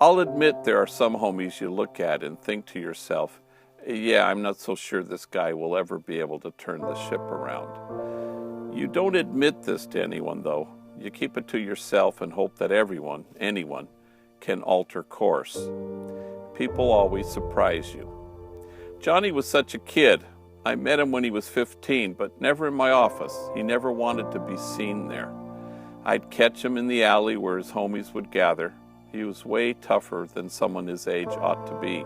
I'll admit there are some homies you look at and think to yourself, yeah, I'm not so sure this guy will ever be able to turn the ship around. You don't admit this to anyone, though. You keep it to yourself and hope that anyone, can alter course. People always surprise you. Johnny was such a kid. I met him when he was 15, but never in my office. He never wanted to be seen there. I'd catch him in the alley where his homies would gather. He was way tougher than someone his age ought to be.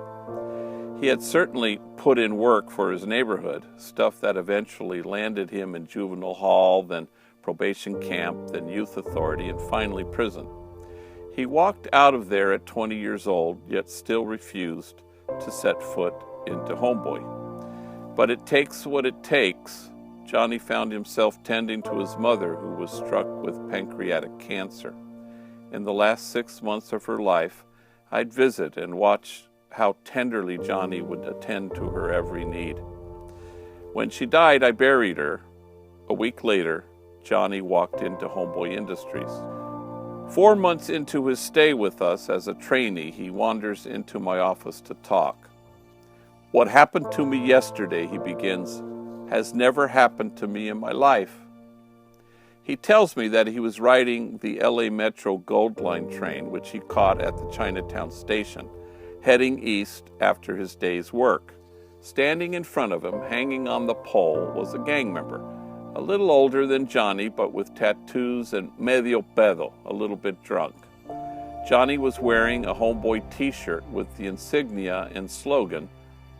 He had certainly put in work for his neighborhood, stuff that eventually landed him in juvenile hall, then probation camp, then youth authority, and finally prison. He walked out of there at 20 years old, yet still refused to set foot into Homeboy. But it takes what it takes. Johnny found himself tending to his mother, who was struck with pancreatic cancer. In the last 6 months of her life, I'd visit and watch how tenderly Johnny would attend to her every need. When she died, I buried her. A week later, Johnny walked into Homeboy Industries. 4 months into his stay with us as a trainee, he wanders into my office to talk. What happened to me yesterday, he begins, has never happened to me in my life. He tells me that he was riding the LA Metro Gold Line train, which he caught at the Chinatown station, heading east after his day's work. Standing in front of him, hanging on the pole, was a gang member, a little older than Johnny, but with tattoos and medio pedo, a little bit drunk. Johnny was wearing a Homeboy t-shirt with the insignia and slogan,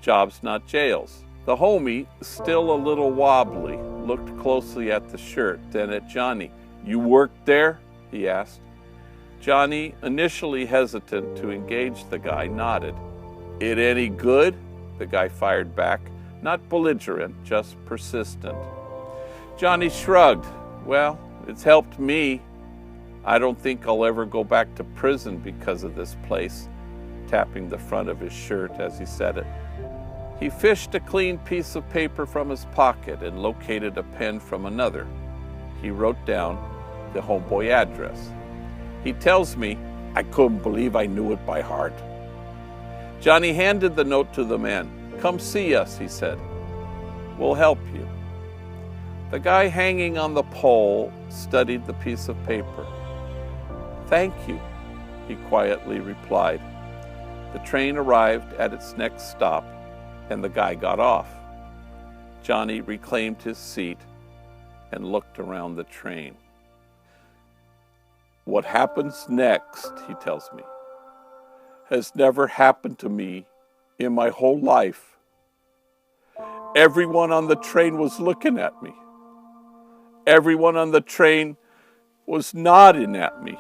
"Jobs Not Jails." The homie, still a little wobbly, looked closely at the shirt, then at Johnny. "You worked there?" he asked. Johnny, initially hesitant to engage the guy, nodded. "It any good?" the guy fired back, not belligerent, just persistent. Johnny shrugged. "Well, it's helped me. I don't think I'll ever go back to prison because of this place," tapping the front of his shirt as he said it. He fished a clean piece of paper from his pocket and located a pen from another. He wrote down the Homeboy address. He tells me, "I couldn't believe I knew it by heart." Johnny handed the note to the man. "Come see us," he said. "We'll help you." The guy hanging on the pole studied the piece of paper. "Thank you," he quietly replied. The train arrived at its next stop, and the guy got off. Johnny reclaimed his seat and looked around the train. "What happens next," he tells me, "has never happened to me in my whole life. Everyone on the train was looking at me. Everyone on the train was nodding at me.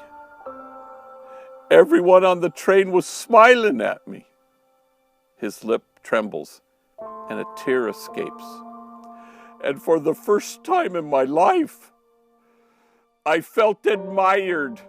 Everyone on the train was smiling at me." His lip trembles and a tear escapes. "And for the first time in my life, I felt admired."